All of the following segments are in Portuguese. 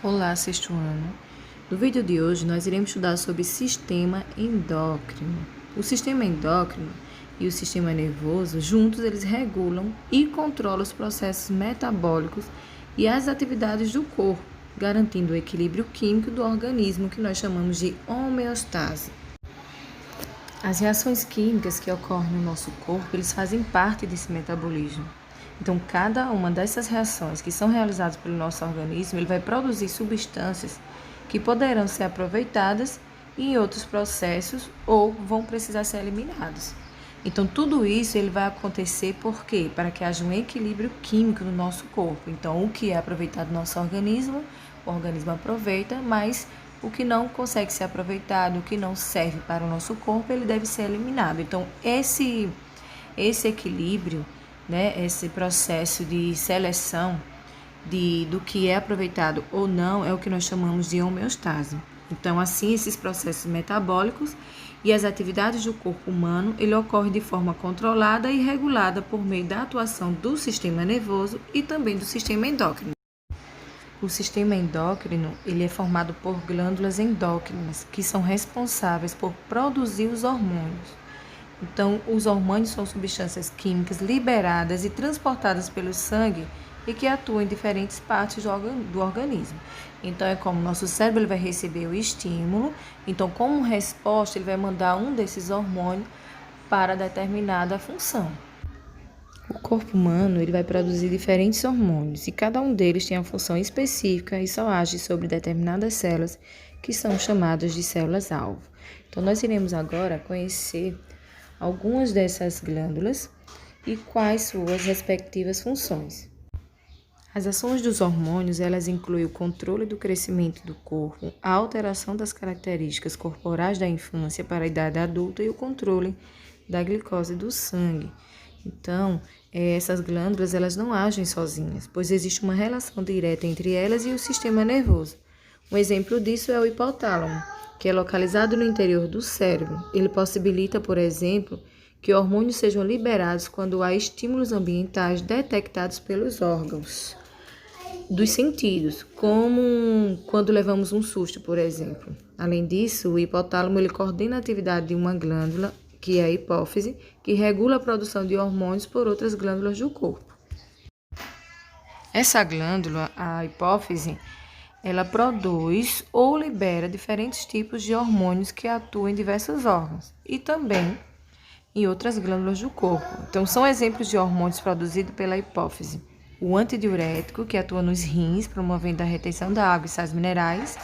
Olá, sexto ano. No vídeo de hoje, nós iremos estudar sobre sistema endócrino. O sistema endócrino e o sistema nervoso, juntos, eles regulam e controlam os processos metabólicos e as atividades do corpo, garantindo o equilíbrio químico do organismo, que nós chamamos de homeostase. As reações químicas que ocorrem no nosso corpo, eles fazem parte desse metabolismo. Então, cada uma dessas reações que são realizadas pelo nosso organismo, ele vai produzir substâncias que poderão ser aproveitadas em outros processos ou vão precisar ser eliminadas. Então, tudo isso ele vai acontecer por quê? Para que haja um equilíbrio químico no nosso corpo. Então, o que é aproveitado no nosso organismo, o organismo aproveita, mas o que não consegue ser aproveitado, o que não serve para o nosso corpo, ele deve ser eliminado. Então, esse equilíbrio, esse processo de seleção do que é aproveitado ou não é o que nós chamamos de homeostase. Então, assim, esses processos metabólicos e as atividades do corpo humano, ele ocorre de forma controlada e regulada por meio da atuação do sistema nervoso e também do sistema endócrino. O sistema endócrino, ele é formado por glândulas endócrinas, que são responsáveis por produzir os hormônios. Então, os hormônios são substâncias químicas liberadas e transportadas pelo sangue e que atuam em diferentes partes do organismo. Então, é como o nosso cérebro ele vai receber o estímulo, então, como resposta, ele vai mandar um desses hormônios para determinada função. O corpo humano ele vai produzir diferentes hormônios e cada um deles tem uma função específica e só age sobre determinadas células que são chamadas de células-alvo. Então, nós iremos agora conhecer algumas dessas glândulas e quais suas respectivas funções. As ações dos hormônios, elas incluem o controle do crescimento do corpo, a alteração das características corporais da infância para a idade adulta e o controle da glicose do sangue. Então, essas glândulas, elas não agem sozinhas, pois existe uma relação direta entre elas e o sistema nervoso. Um exemplo disso é o hipotálamo, que é localizado no interior do cérebro. Ele possibilita, por exemplo, que hormônios sejam liberados quando há estímulos ambientais detectados pelos órgãos dos sentidos, como quando levamos um susto, por exemplo. Além disso, o hipotálamo ele coordena a atividade de uma glândula, que é a hipófise, que regula a produção de hormônios por outras glândulas do corpo. Essa glândula, a hipófise, ela produz ou libera diferentes tipos de hormônios que atuam em diversos órgãos e também em outras glândulas do corpo. Então, são exemplos de hormônios produzidos pela hipófise. O antidiurético, que atua nos rins, promovendo a retenção da água e sais minerais.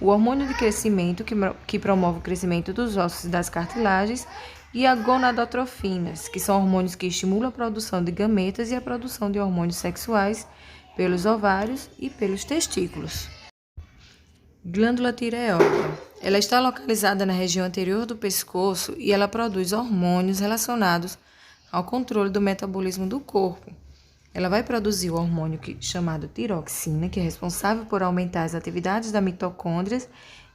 O hormônio de crescimento, que promove o crescimento dos ossos e das cartilagens. E a gonadotrofinas, que são hormônios que estimulam a produção de gametas e a produção de hormônios sexuais pelos ovários e pelos testículos. Glândula tireoide. Ela está localizada na região anterior do pescoço e ela produz hormônios relacionados ao controle do metabolismo do corpo. Ela vai produzir o hormônio chamado tiroxina, que é responsável por aumentar as atividades da mitocôndrias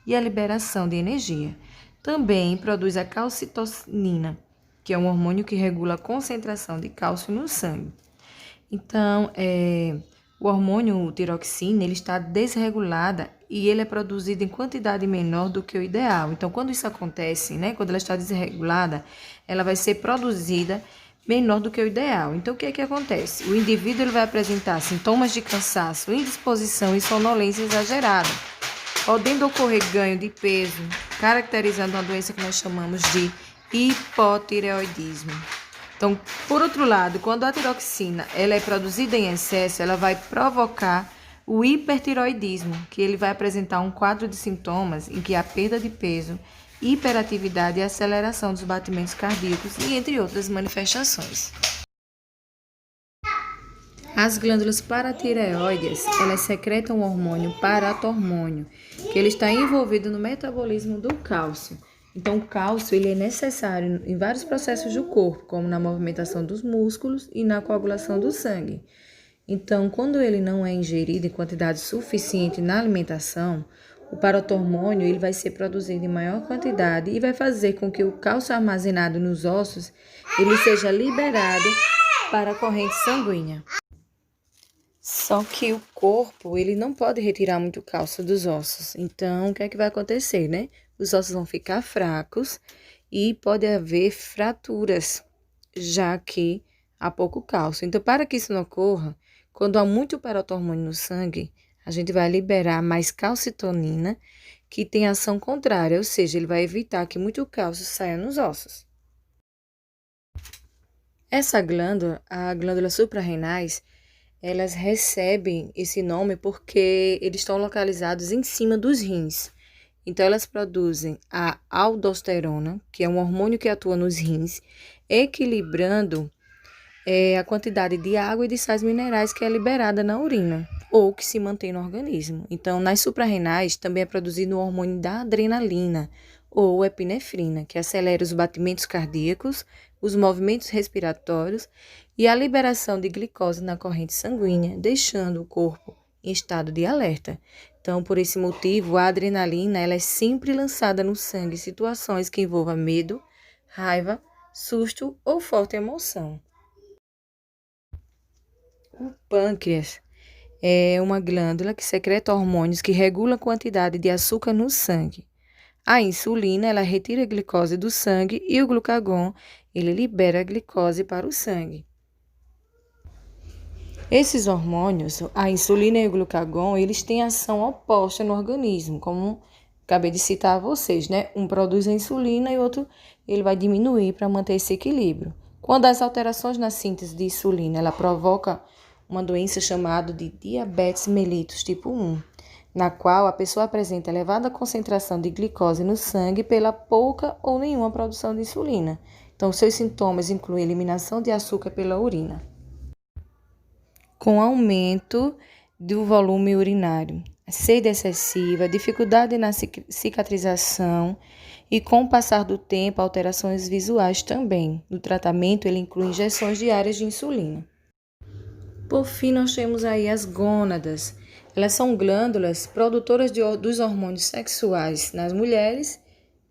e a liberação de energia. Também produz a calcitocinina, que é um hormônio que regula a concentração de cálcio no sangue. Então, o hormônio tiroxina ele está desregulada e ele é produzido em quantidade menor do que o ideal. Então, quando isso acontece, quando ela está desregulada, ela vai ser produzida menor do que o ideal. Então, o que é que acontece? O indivíduo ele vai apresentar sintomas de cansaço, indisposição e sonolência exagerada, podendo ocorrer ganho de peso, caracterizando uma doença que nós chamamos de hipotireoidismo. Então, por outro lado, quando a tiroxina ela é produzida em excesso, ela vai provocar o hipertireoidismo, que ele vai apresentar um quadro de sintomas em que há perda de peso, hiperatividade e aceleração dos batimentos cardíacos e entre outras manifestações. As glândulas paratireoides, elas secretam o hormônio paratormônio, que ele está envolvido no metabolismo do cálcio. Então, o cálcio ele é necessário em vários processos do corpo, como na movimentação dos músculos e na coagulação do sangue. Então, quando ele não é ingerido em quantidade suficiente na alimentação, o paratormônio ele vai ser produzido em maior quantidade e vai fazer com que o cálcio armazenado nos ossos ele seja liberado para a corrente sanguínea. Só que o corpo, ele não pode retirar muito cálcio dos ossos. Então, o que é que vai acontecer, né? Os ossos vão ficar fracos e pode haver fraturas, já que há pouco cálcio. Então, para que isso não ocorra, quando há muito paratormônio no sangue, a gente vai liberar mais calcitonina, que tem ação contrária, ou seja, ele vai evitar que muito cálcio saia nos ossos. Essa glândula, a glândula suprarrenais, elas recebem esse nome porque eles estão localizados em cima dos rins. Então, elas produzem a aldosterona, que é um hormônio que atua nos rins, equilibrando a quantidade de água e de sais minerais que é liberada na urina ou que se mantém no organismo. Então, nas suprarrenais também é produzido o hormônio da adrenalina ou epinefrina, que acelera os batimentos cardíacos, os movimentos respiratórios e a liberação de glicose na corrente sanguínea, deixando o corpo em estado de alerta. Então, por esse motivo, a adrenalina ela é sempre lançada no sangue em situações que envolvam medo, raiva, susto ou forte emoção. O pâncreas é uma glândula que secreta hormônios que regulam a quantidade de açúcar no sangue. A insulina, ela retira a glicose do sangue e o glucagon, ele libera a glicose para o sangue. Esses hormônios, a insulina e o glucagon, eles têm ação oposta no organismo, como acabei de citar a vocês, né? Um produz a insulina e o outro ele vai diminuir para manter esse equilíbrio. Quando as alterações na síntese de insulina, ela provoca uma doença chamada de diabetes mellitus tipo 1, na qual a pessoa apresenta elevada concentração de glicose no sangue pela pouca ou nenhuma produção de insulina. Então, seus sintomas incluem eliminação de açúcar pela urina, com aumento do volume urinário, sede excessiva, dificuldade na cicatrização e, com o passar do tempo, alterações visuais também. No tratamento, ele inclui injeções diárias de insulina. Por fim, nós temos aí as gônadas. Elas são glândulas produtoras dos hormônios sexuais nas mulheres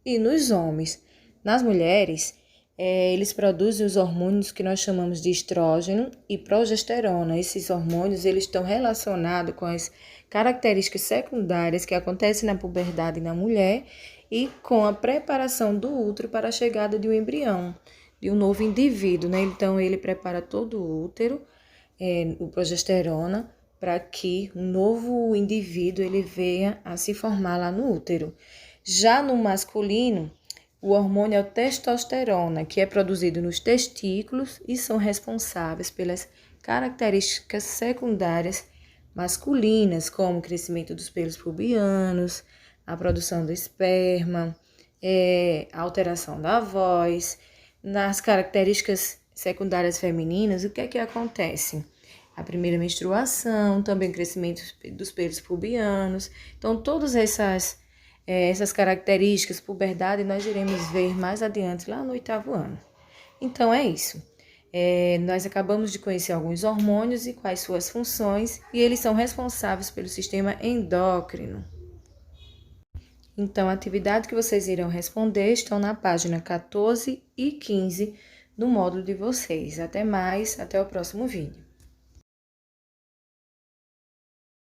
e nos homens. Nas mulheres, eles produzem os hormônios que nós chamamos de estrógeno e progesterona. Esses hormônios eles estão relacionados com as características secundárias que acontecem na puberdade na mulher e com a preparação do útero para a chegada de um embrião, de um novo indivíduo, né? Então, ele prepara todo o útero, o progesterona, para que um novo indivíduo ele venha a se formar lá no útero. Já no masculino, o hormônio é o testosterona, que é produzido nos testículos e são responsáveis pelas características secundárias masculinas, como o crescimento dos pelos pubianos, a produção do esperma, a alteração da voz. Nas características secundárias femininas, o que é que acontece? A primeira menstruação, também o crescimento dos pelos pubianos. Então, todas essas características, puberdade, nós iremos ver mais adiante, lá no 8º ano. Então, é isso. Nós acabamos de conhecer alguns hormônios e quais suas funções, e eles são responsáveis pelo sistema endócrino. Então, a atividade que vocês irão responder estão na página 14 e 15 do módulo de vocês. Até mais, até o próximo vídeo.